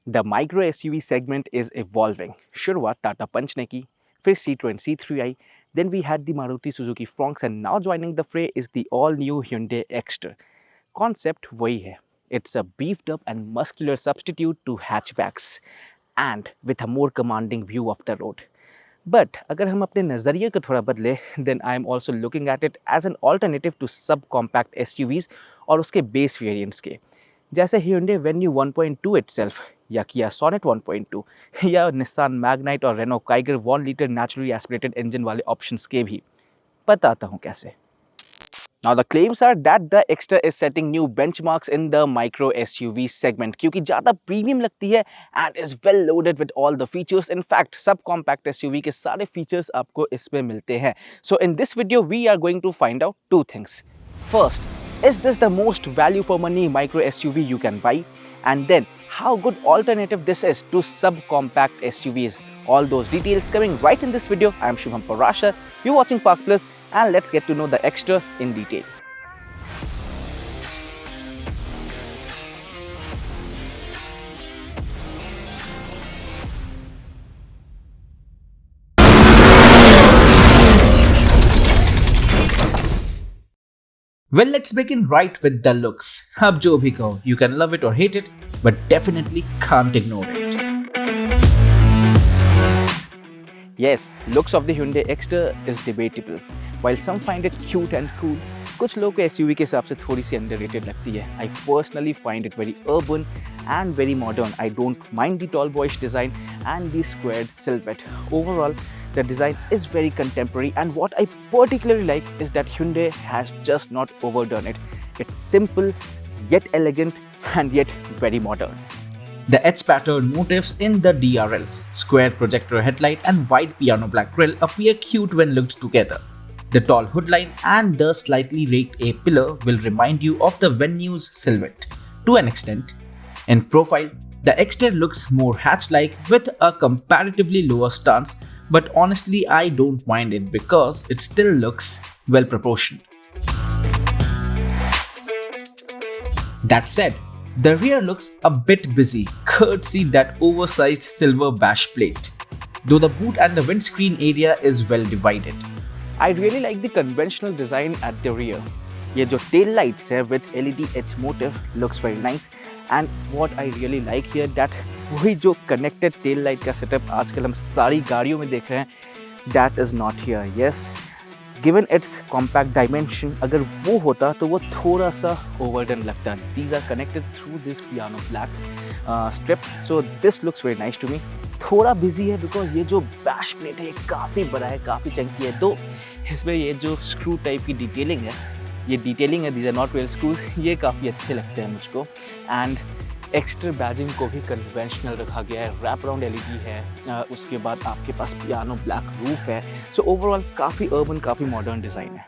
The micro SUV segment is evolving. शुरुआत टाटा पंच ने की, फिर Citroen C3 I, then we had the Maruti Suzuki Fronx and now joining the fray is the all-new Hyundai Exter. Concept वही है. It's a beefed up and muscular substitute to hatchbacks and with a more commanding view of the road. But अगर हम अपने नज़रिए को थोड़ा बदले, then I am also looking at it as an alternative to subcompact SUVs और उसके base variants के. जैसे Hyundai Venue 1.2 itself या Kia Sonet 1.2 या Nissan Magnite और Renault Kiger 1 liter naturally aspirated engine वाले options के भी. बताता हूँ कैसे. Now the claims are that the Exter is setting new benchmarks in the micro SUV segment क्योंकि ज़्यादा प्रीमियम लगती है and is well loaded with all the features. In fact, subcompact SUV के सारे features आपको इसमें मिलते हैं. So in this video we are going to find out two things. First, is this the most value for money micro SUV you can buy? And then, how good alternative this is to subcompact SUVs? All those details coming right in this video. I am Shubham Parashar. You're watching Park Plus, and let's get to know the Exter in detail. Well, let's begin right with the looks. अब जो भी कहो, you can love it or hate it, but definitely can't ignore it. Yes, looks of the Hyundai Exter is debatable. While some find it cute and cool, कुछ लोगों को SUV के हिसाब से थोड़ी सी underrated लगती है. I personally find it very urban and very modern. I don't mind the tall boyish design and the squared silhouette. Overall, the design is very contemporary, and what I particularly like is that Hyundai has just not overdone it. It's simple, yet elegant, and yet very modern. The edge pattern motifs in the DRLs, square projector headlight and wide piano black grille appear cute when looked together. The tall hood line and the slightly raked A-pillar will remind you of the Venue's silhouette to an extent. In profile, the Exter looks more hatch-like with a comparatively lower stance, but honestly I don't mind it because it still looks well proportioned. That said, the rear looks a bit busy, courtesy that oversized silver bash plate, though the boot and the windscreen area is well divided. I really like the conventional design at the rear. ये जो tail lights है with LED edge motif looks very nice, and what I really like here that वही जो connected tail light का setup आजकल हम सारी गाड़ियों में देख रहे हैं, that is not here. Yes, given its compact dimension, अगर वो होता तो वो थोड़ा सा overdone लगता. These are connected through this piano black strip, so this looks very nice to me. थोड़ा बिजी है बिकॉज ये जो बैश प्लेट है ये काफ़ी बड़ा है, काफ़ी चंकी है. तो इसमें ये जो स्क्रू टाइप की डिटेलिंग है, these are not real screws, ये काफ़ी अच्छे लगते हैं मुझको. एंड एक्स्ट्रा बैजिंग को भी कन्वेंशनल रखा गया है, रैप अराउंड LED है, उसके बाद आपके पास पियानो ब्लैक रूफ है. सो ओवरऑल काफ़ी अर्बन, काफ़ी मॉडर्न डिज़ाइन है.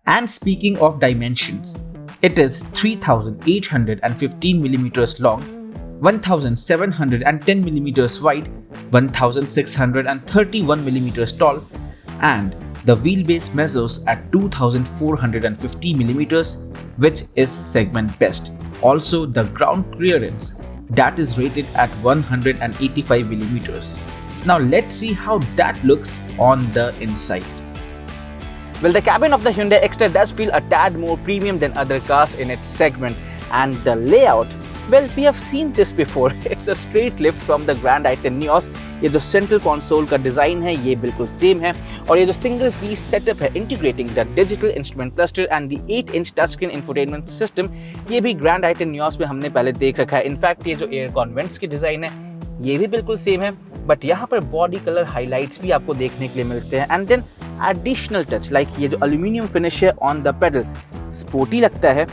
And speaking of dimensions, it is 3,815 millimeters long, 1,710 millimeters wide, 1,631 millimeters tall, and the wheelbase measures at 2,450 millimeters, which is segment best. Also, the ground clearance that is rated at 185 millimeters. Now let's see how that looks on the inside. Well, the cabin of the Hyundai Exter does feel a tad more premium than other cars in its segment, and the layout, well, we have seen this before. It's a straight lift from the Grand i10 Nios. ये जो central console का design है ये बिल्कुल same है, और ये जो सिंगल पीस सेटअप है integrating the digital instrument cluster and the 8-inch touch screen infotainment system, ये भी ग्रैंड i10 नियोस में हमने पहले देख रखा है. इनफैक्ट ये जो एयर कॉन्वेंट्स की डिज़ाइन है ये भी बिल्कुल सेम है, बट यहाँ पर बॉडी कलर हाईलाइट्स भी आपको देखने के लिए मिलते हैं. And then additional touch like ये जो एल्यूमिनियम फिनिश है ऑन द पेडल, स्पोर्टी लगता है.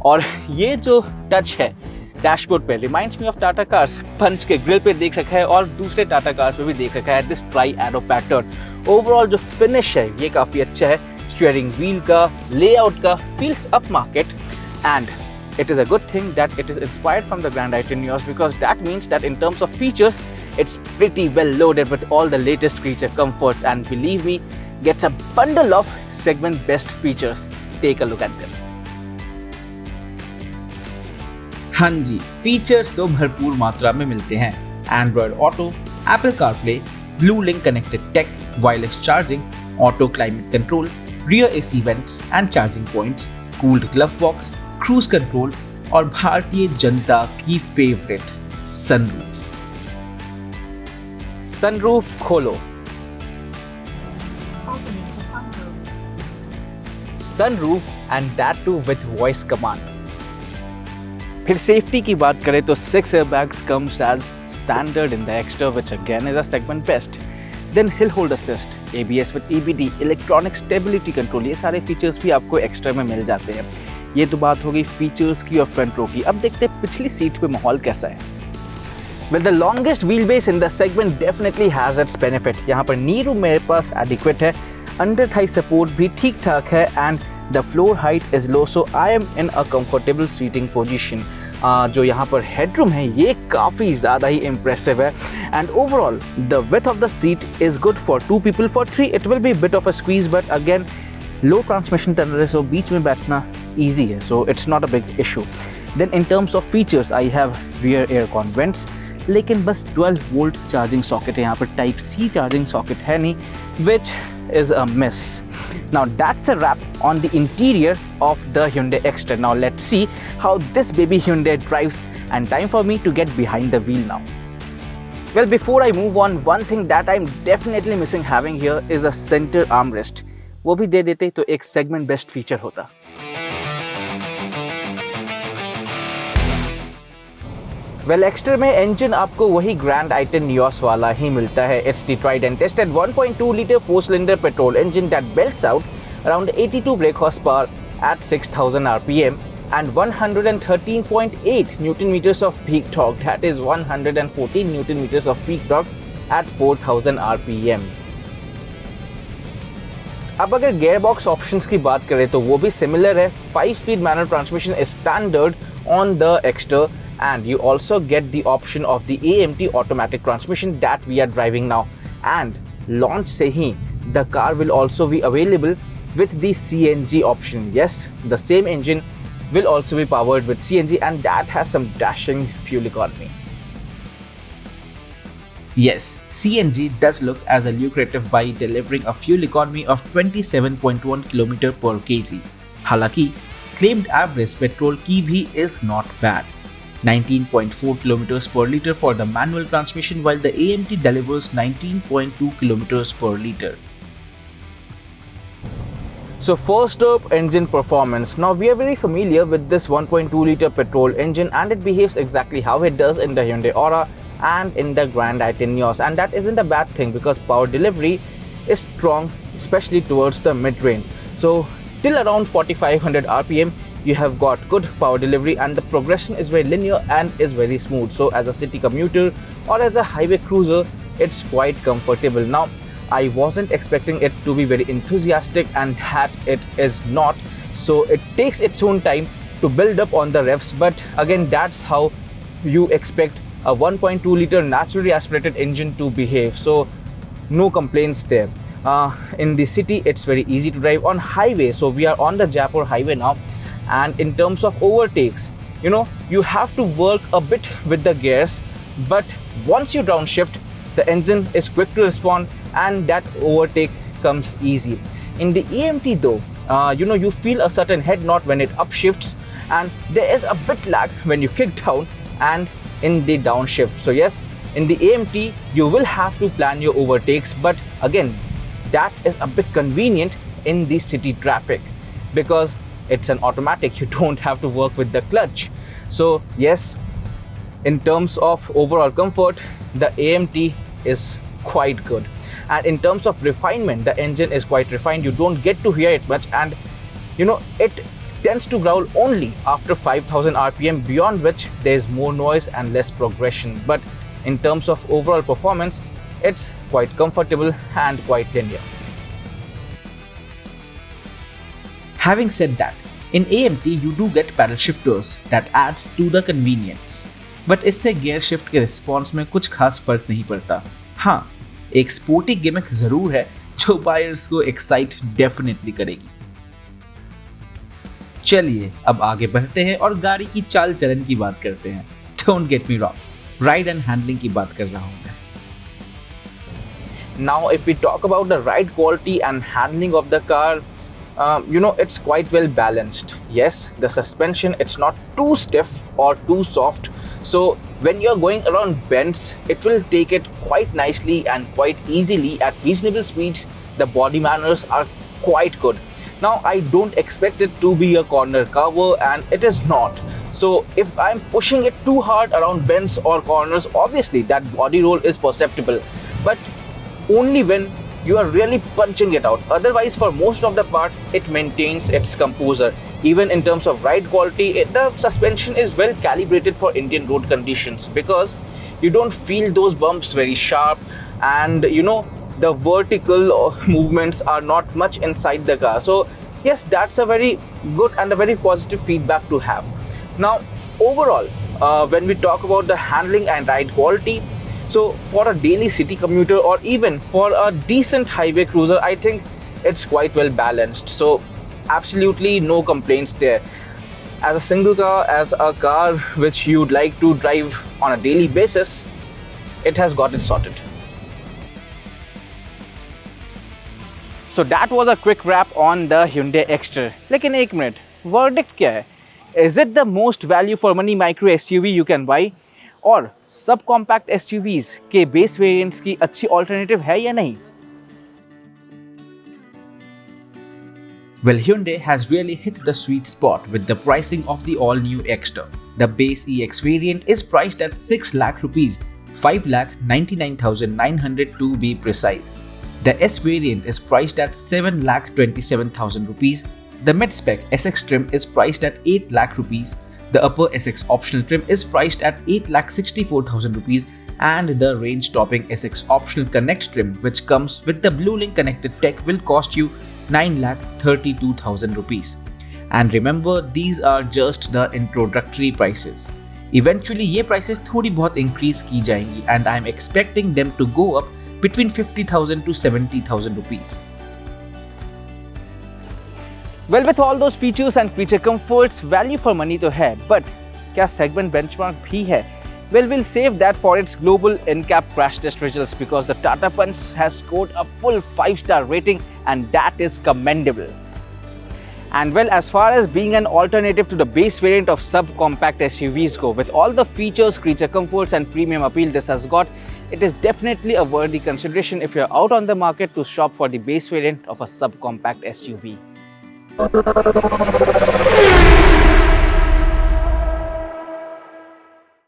और ये जो टच है डैशबोर्ड पे reminds me of Tata cars, Punch के ग्रिल पे देख रखा है और दूसरे टाटा कार्स पे भी देख रखा है this try arrow pattern. Overall जो फिनिश है ये काफ़ी अच्छा है. स्टीयरिंग व्हील का लेआउट का feels up market, and it is a good thing that it is inspired from the Grand i10 Nios because that means that in terms of features it's pretty well loaded with all the latest creature comforts, and believe me, gets a bundle of segment best features. Take a look at them. हाँ जी, features तो भरपूर मात्रा में मिलते हैं। Android auto, Apple CarPlay, Bluelink connected tech, wireless charging, auto climate control, rear AC vents and charging points, cooled glove box, cruise control और भारतीय जनता की फेवरेट सनरूफ। सनरूफ खोलो। Sunroof and that too with voice command. फिर safety की बात करें तो 6 airbags comes as standard in the Exter, which again is a segment best. Then hill hold assist, ABS with EBD, electronic stability control, ये सारे features भी आपको extra में मिल जाते हैं। ये तो बात हो गई फीचर्स की और फ्रंट रो की। अब देखते हैं पिछली सीट पे माहौल कैसा है। Well, the longest wheelbase in the segment definitely has its benefit. यहाँ पर नी रूम मेरे पास adequate है, अंडर थाई सपोर्ट भी ठीक ठाक है and the floor height is low, so I am in a comfortable seating position. जो यहाँ पर हेडरूम है ये काफ़ी ज़्यादा ही इम्प्रेसिव है and overall the width of the seat is good for 2 people. For 3 it will be a bit of a squeeze, but again low transmission tunnel है, so बीच में बैठना easy है, so it's not a big issue. Then in terms of features I have rear air con vents, लेकिन बस 12 volt charging socket है यहाँ पर, type C charging socket है नहीं, which is a miss. Now that's a wrap on the interior of the Hyundai Exter. Now let's see how this baby Hyundai drives, and time for me to get behind the wheel now. Well, before I move on, one thing that I'm definitely missing having here is a center armrest. वो भी दे देते तो एक segment best feature होता। Well Exter में engine आपको वही grand आइटन Nios वाला ही मिलता है। It's the tried and tested 1.2 litre 4-cylinder petrol engine that belts out around 82 brake horsepower at 6000 rpm and 113.8 Newton meters of peak torque, that is 114 Newton meters of peak torque at 4000 rpm. अब अगर gear box options की बात करें तो वो भी similar है। 5-speed manual transmission is standard on the Exter and you also get the option of the AMT automatic transmission that we are driving now, and launch se hi the car will also be available with the CNG option. Yes, the same engine will also be powered with CNG and that has some dashing fuel economy. Yes, CNG does look as a lucrative by delivering a fuel economy of 27.1 km per kg. हालांकि claimed average petrol की भी is not bad. 19.4 kilometers per liter for the manual transmission, while the AMT delivers 19.2 kilometers per liter. So first up, engine performance. Now we are very familiar with this 1.2 liter petrol engine and it behaves exactly how it does in the Hyundai Aura and in the Grand i10 Nios, and that isn't a bad thing because power delivery is strong, especially towards the mid-range. So till around 4500 rpm you have got good power delivery and the progression is very linear and is very smooth. So as a city commuter or as a highway cruiser, it's quite comfortable. Now I wasn't expecting it to be very enthusiastic and that it is not, so it takes its own time to build up on the revs, but again that's how you expect a 1.2 liter naturally aspirated engine to behave, so no complaints there. In the city it's very easy to drive. On highway, so we are on the Jaipur highway now, and in terms of overtakes, you have to work a bit with the gears, but once you downshift the engine is quick to respond and that overtake comes easy. In the AMT though, you feel a certain head knot when it upshifts and there is a bit lag when you kick down and in the downshift. So yes, in the AMT you will have to plan your overtakes, but again that is a bit convenient in the city traffic because it's an automatic, you don't have to work with the clutch. So yes, in terms of overall comfort the AMT is quite good, and in terms of refinement the engine is quite refined. You don't get to hear it much, and it tends to growl only after 5000 rpm, beyond which there is more noise and less progression. But in terms of overall performance it's quite comfortable and quite linear. Having said that, in AMT you do get paddle shifters that adds to the convenience, but इससे gear shift के response में कुछ खास फर्क नहीं पड़ता। हाँ, एक स्पोर्टी गिमिक जरूर है जो बायर्स को एक्साइट डेफिनेटली करेगी। चलिए अब आगे बढ़ते हैं और गाड़ी की चाल चलन की बात करते हैं। Don't get me wrong, ride and handling की बात कर रहा हूँ मैं। Now, if we talk about the ride quality and handling of the car, it's quite well balanced. Yes, the suspension, it's not too stiff or too soft. So when you're going around bends, it will take it quite nicely and quite easily at reasonable speeds. The body manners are quite good. Now, I don't expect it to be a corner cover, and it is not. So if I'm pushing it too hard around bends or corners, obviously that body roll is perceptible. But only when you are really punching it out. Otherwise, for most of the part, it maintains its composure. Even in terms of ride quality, the suspension is well calibrated for Indian road conditions, because you don't feel those bumps very sharp, and the vertical movements are not much inside the car. So yes, that's a very good and a very positive feedback to have. Now, overall, when we talk about the handling and ride quality, so for a daily city commuter or even for a decent highway cruiser, I think it's quite well balanced. So absolutely no complaints there. As a single car, as a car which you'd like to drive on a daily basis, it has got it sorted. So that was a quick wrap on the Hyundai Exter. लेकिन एक minute, verdict क्या है? Is it the most value for money micro SUV you can buy? और sub compact SUVs के base variants की अच्छी alternative है या नहीं? Well, Hyundai has really hit the sweet spot with the pricing of the all-new Exter. The base EX variant is priced at 6 lakh rupees, 5,99,900 to be precise. The S variant is priced at 7,27,000 rupees. The mid-spec SX trim is priced at 8 lakh rupees. The upper SX optional trim is priced at 8,64,000 rupees, and the range-topping SX optional Connect trim, which comes with the BlueLink connected tech, will cost you 9,32,000 rupees. And remember, these are just the introductory prices. Eventually, ये prices थोड़ी बहुत increase की जाएंगी, and I am expecting them to go up between 50,000 to 70,000 rupees. Well, with all those features and creature comforts, value for money तो है, but क्या segment benchmark भी है? Well, we'll save that for its global NCAP crash test results, because the Tata Punch has scored a full 5-star rating, and that is commendable. And well, as far as being an alternative to the base variant of subcompact SUVs go, with all the features, creature comforts and premium appeal this has got, it is definitely a worthy consideration if you're out on the market to shop for the base variant of a subcompact SUV.